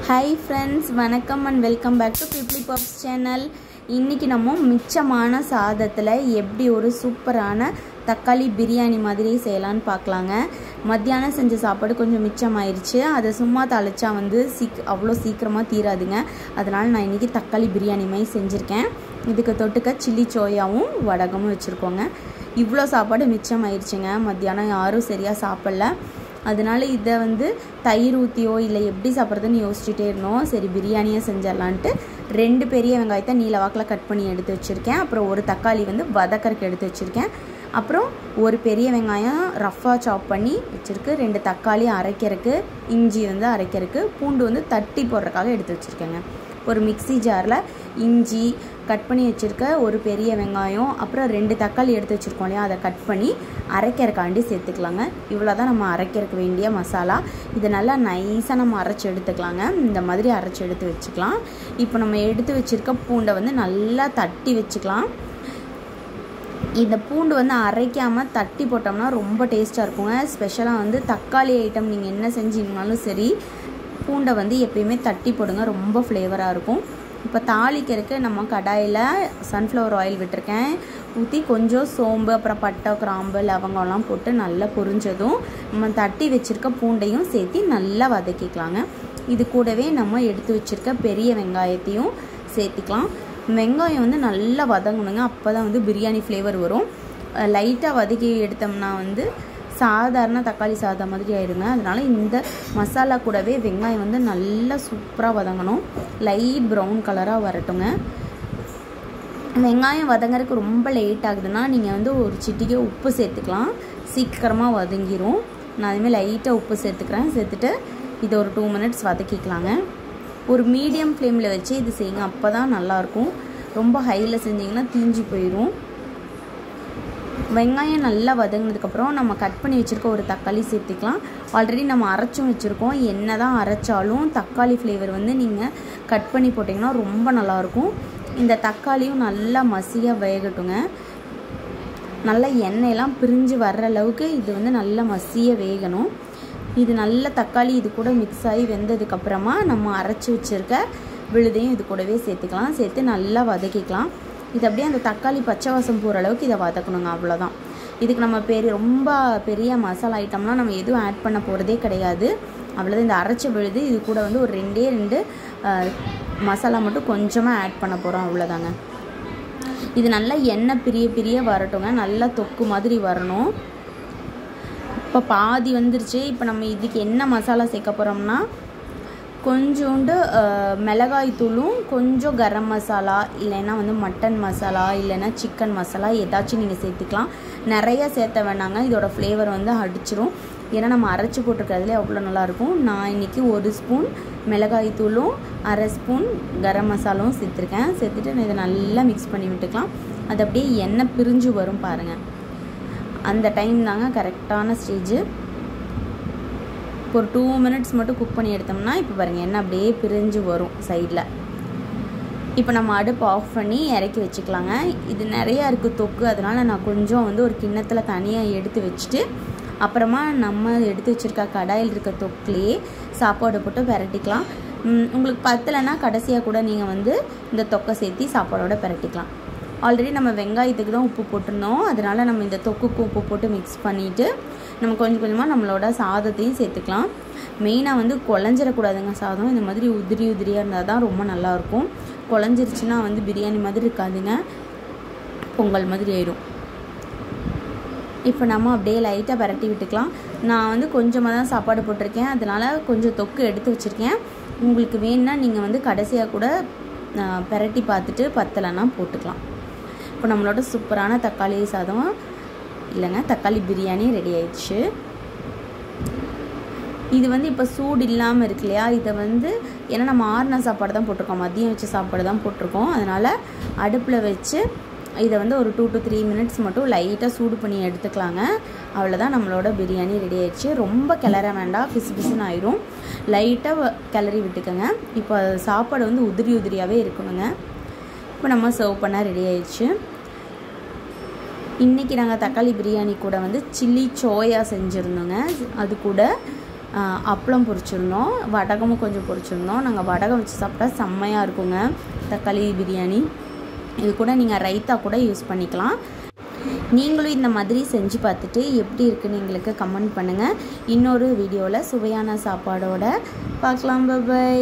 Hi friends, வணக்கம் and welcome back to Pipli Pops channel. இன்னைக்கு நம்ம மிச்சமான சாதத்துல எப்படி ஒரு சூப்பரான தக்காளி பிரியாணி மாதிரி செய்யலாம்னு பார்க்கலாங்க. மத்தியானம் செஞ்ச சாப்பாடு கொஞ்சம் மிச்சமாயிருச்சு. அதை சும்மா தாளிச்சா வந்து அவ்வளோ சீக்கிரமா தீராதுங்க. அதனால நான் இன்னைக்கு தக்காளி பிரியாணி மாதிரி செஞ்சிருக்கேன். இதுக்கு தொட்டுக்க சில்லி சோயாவும் வடகமும் வச்சிருக்கோங்க. இவ்வளோ சாப்பாடு மிச்சமாயிருச்சுங்க. மத்தியானம் யாரும் சரியா சாப்பிடல. அதனால இதை வந்து தயிர் ஊற்றியோ இல்லை எப்படி சாப்பிட்றதுன்னு யோசிச்சுட்டே இருந்தோம். சரி பிரியாணியை செஞ்சிடலான்ட்டு 2 பெரிய வெங்காயத்தை நீல வாக்கில் கட் பண்ணி எடுத்து வச்சுருக்கேன். அப்புறம் ஒரு தக்காளி வந்து வதக்கறக்கு எடுத்து வச்சுருக்கேன். அப்புறம் ஒரு பெரிய வெங்காயம் ரஃப்பாக சாப் பண்ணி வச்சுருக்கு. 2 தக்காளி அரைக்கிறதுக்கு, இஞ்சி வந்து அரைக்கிறதுக்கு, பூண்டு வந்து தட்டி போடுறதுக்காக எடுத்து வச்சுருக்கேங்க. ஒரு மிக்சி ஜாரில் இஞ்சி கட் பண்ணி வச்சுருக்க ஒரு பெரிய வெங்காயம், அப்புறம் 2 தக்காளி எடுத்து வச்சுருக்கோம் இல்லையா, அதை கட் பண்ணி அரைக்கிறக்காண்டி சேர்த்துக்கலாங்க. இவ்வளோ தான் நம்ம அரைக்கிறதுக்கு வேண்டிய மசாலா. இதை நல்லா நைஸாக நம்ம அரைச்சி எடுத்துக்கலாங்க. இந்த மாதிரி அரைச்சி எடுத்து வச்சுக்கலாம். இப்போ நம்ம எடுத்து வச்சுருக்க பூண்டை வந்து நல்லா தட்டி வச்சுக்கலாம். இந்த பூண்டு வந்து அரைக்காமல் தட்டி போட்டோம்னா ரொம்ப டேஸ்ட்டாக இருக்குங்க. ஸ்பெஷலாக வந்து தக்காளி ஐட்டம் நீங்கள் என்ன செஞ்சீங்கனாலும் சரி, பூண்டை வந்து எப்பயுமே தட்டி போடுங்க, ரொம்ப ஃப்ளேவராக இருக்கும். இப்போ தாளிக்கிறதுக்கு நம்ம கடாயில் சன்ஃப்ளவர் ஆயில் விட்டுருக்கேன். ஊற்றி கொஞ்சம் சோம்பு, அப்புறம் பட்டை, கிராம்பு, லவங்கம்லாம் போட்டு நல்லா பொரிஞ்சதும் நம்ம தட்டி வச்சுருக்க பூண்டையும் சேர்த்து நல்லா வதக்கிக்கலாங்க. இது கூடவே நம்ம எடுத்து வச்சுருக்க பெரிய வெங்காயத்தையும் சேர்த்திக்கலாம். வெங்காயம் வந்து நல்லா வதங்கணுங்க. அப்போ தான் வந்து பிரியாணி ஃப்ளேவர் வரும். லைட்டாக வதக்கி எடுத்தோம்னா வந்து சாதாரண தக்காளி சாதம் மாதிரி ஆயிடுங்க. அதனால இந்த மசாலா கூடவே வெங்காயம் வந்து நல்லா சூப்பராக வதங்கணும். லைட் ப்ரௌன் கலராக வரட்டுங்க. வெங்காயம் வதங்கிறதுக்கு ரொம்ப லேட் ஆகுதுன்னா நீங்கள் வந்து ஒரு சிட்டிகை உப்பு சேர்த்துக்கலாம். சீக்கிரமாக வதங்கிடும். நான் அதுமாதிரி லைட்டாக உப்பு சேர்த்துக்கிறேன். சேர்த்துட்டு இதை ஒரு 2 மினிட்ஸ் வதக்கிக்கலாங்க. ஒரு மீடியம் ஃப்ளேமில் வச்சு இது செய்யுங்க. அப்போ தான் நல்லாயிருக்கும். ரொம்ப ஹையில் செஞ்சிங்கன்னா தீஞ்சு போயிடும். வெங்காயம் நல்லா வதங்கினதுக்கப்புறம் நம்ம கட் பண்ணி வச்சுருக்க ஒரு தக்காளி சேர்த்துக்கலாம். ஆல்ரெடி நம்ம அரைச்சும் வச்சுருக்கோம். என்ன தான் அரைச்சாலும் தக்காளி ஃப்ளேவர் வந்து நீங்கள் கட் பண்ணி போட்டிங்கன்னா ரொம்ப நல்லாயிருக்கும். இந்த தக்காளியும் நல்லா மசியாக வேகட்டுங்க. நல்லா எண்ணெயெல்லாம் பிரிஞ்சு வர்ற அளவுக்கு இது வந்து நல்லா மசியாக வேகணும். இது நல்ல தக்காளி இது கூட மிக்ஸ் ஆகி வெந்ததுக்கப்புறமா நம்ம அரைச்சி வச்சுருக்க விழுதையும் இது கூடவே சேர்த்துக்கலாம். சேர்த்து நல்லா வதக்கிக்கலாம். இது அப்படியே அந்த தக்காளி பச்சை வாசம் போகிற அளவுக்கு இதை வதக்கணுங்க. அவ்வளோதான். இதுக்கு நம்ம ரொம்ப பெரிய மசாலா ஐட்டம்லாம் நம்ம எதுவும் ஆட் பண்ண போகிறதே கிடையாது. அவ்வளோதான். இந்த அரைச்சி விழுது இது கூட வந்து ஒரு 2 மசாலா மட்டும் கொஞ்சமாக ஆட் பண்ண போகிறோம். அவ்வளோதாங்க. இது நல்லா எண்ணெய் பிரிய வரட்டுங்க. நல்லா தொக்கு மாதிரி வரணும். இப்போ பாதி வந்துருச்சு. இப்போ நம்ம இதுக்கு என்ன மசாலா சேர்க்க போகிறோம்னா, கொஞ்சோண்டு மிளகாய் தூளும் கொஞ்சம் கரம் மசாலா, இல்லைன்னா வந்து மட்டன் மசாலா, இல்லைன்னா சிக்கன் மசாலா ஏதாச்சும் நீங்கள் சேர்த்துக்கலாம். நிறையா சேர்த்த வேணாங்க. இதோட ஃப்ளேவர் வந்து அடிச்சிரும். ஏன்னா நம்ம அரைச்சி போட்டிருக்கிறதுலே அவ்வளோ நல்லாயிருக்கும். நான் இன்றைக்கி 1 ஸ்பூன் மிளகாய் தூளும் 1/2 ஸ்பூன் கரம் மசாலாவும் சேர்த்துருக்கேன். சேர்த்துட்டு இதை நல்லா மிக்ஸ் பண்ணி விட்டுக்கலாம். அது அப்படியே எண்ணெய் பிரிஞ்சு வரும் பாருங்கள். அந்த டைம் தாங்க கரெக்டான ஸ்டேஜு. ஒரு 2 மினிட்ஸ் மட்டும் குக் பண்ணி எடுத்தோம்னா இப்போ பாருங்கள் எண்ணெய் அப்படியே பிரிஞ்சு வரும் சைடில். இப்போ நம்ம அடுப்பு ஆஃப் பண்ணி இறக்கி வச்சுக்கலாங்க. இது நிறையா இருக்குது தொக்கு. அதனால் நான் கொஞ்சம் வந்து ஒரு கிண்ணத்தில் தனியாக எடுத்து வச்சுட்டு அப்புறமா நம்ம எடுத்து வச்சுருக்க கடாயில் இருக்க தொக்குலேயே சாப்பாடு போட்டு விரட்டிக்கலாம். உங்களுக்கு பத்தலைன்னா கடைசியாக கூட நீங்கள் வந்து இந்த தொக்கை சேர்த்து சாப்பாடோட விரட்டிக்கலாம். ஆல்ரெடி நம்ம வெங்காயத்துக்கு தான் உப்பு போட்டிருந்தோம். அதனால் நம்ம இந்த தொக்குக்கு உப்பு போட்டு மிக்ஸ் பண்ணிவிட்டு நம்ம கொஞ்சம் கொஞ்சமாக நம்மளோட சாதத்தையும் சேர்த்துக்கலாம். மெயினாக வந்து குழஞ்சிடக்கூடாதுங்க சாதம். இந்த மாதிரி உதிரியாக இருந்தால் தான் ரொம்ப நல்லாயிருக்கும். குழஞ்சிருச்சுன்னா வந்து பிரியாணி மாதிரி இருக்காதுங்க, பொங்கல் மாதிரி ஆயிடும். இப்போ நம்ம அப்படியே லைட்டாக பரட்டி விட்டுக்கலாம். நான் வந்து கொஞ்சமாக தான் சாப்பாடு போட்டிருக்கேன். அதனால் கொஞ்சம் தொக்கு எடுத்து வச்சுருக்கேன். உங்களுக்கு வேணுன்னா நீங்கள் வந்து கடைசியாக கூட பரட்டி பார்த்துட்டு பத்தலைன்னா போட்டுக்கலாம். இப்போ நம்மளோட சூப்பரான தக்காளி சாதம் இல்லைங்க தக்காளி பிரியாணி ரெடி ஆயிடுச்சு. இது வந்து இப்போ சூடு இல்லாமல் இருக்கு இல்லையா, இதை வந்து ஏன்னா நம்ம ஆறுன சாப்பாடு தான் போட்டிருக்கோம், மதியம் வச்ச சாப்பாடு தான் போட்டிருக்கோம். அதனால் அடுப்பில் வச்சு இதை வந்து ஒரு 2 to 3 மினிட்ஸ் மட்டும் லைட்டாக சூடு பண்ணி எடுத்துக்கலாங்க. அவ்வளோதான், நம்மளோட பிரியாணி ரெடி ஆயிடுச்சு. ரொம்ப கிளற வேண்டாம், பிசுன்னு ஆயிரும். லைட்டாக கிளறி விட்டுக்கோங்க. இப்போ சாப்பாடு வந்து உதிரியாகவே இருக்கணுங்க. இப்போ நம்ம சர்வ் பண்ண ரெடி ஆயிடுச்சு. இன்றைக்கி நாங்கள் தக்காளி பிரியாணி கூட வந்து சில்லி சோயா செஞ்சுருந்தோங்க. அது கூட அப்பளம் பொரிச்சிருந்தோம், வடகமும் கொஞ்சம் பொரிச்சிருந்தோம். நாங்கள் வடகம் வச்சு சாப்பிட்டா செம்மையாக இருக்குங்க தக்காளி பிரியாணி. இது கூட நீங்கள் ரைத்தா கூட யூஸ் பண்ணிக்கலாம். நீங்களும் இந்த மாதிரி செஞ்சு பார்த்துட்டு எப்படி இருக்குன்னு எங்களுக்கு கமெண்ட் பண்ணுங்கள். இன்னொரு வீடியோவில் சுவையான சாப்பாடோடு பார்க்கலாம். பை.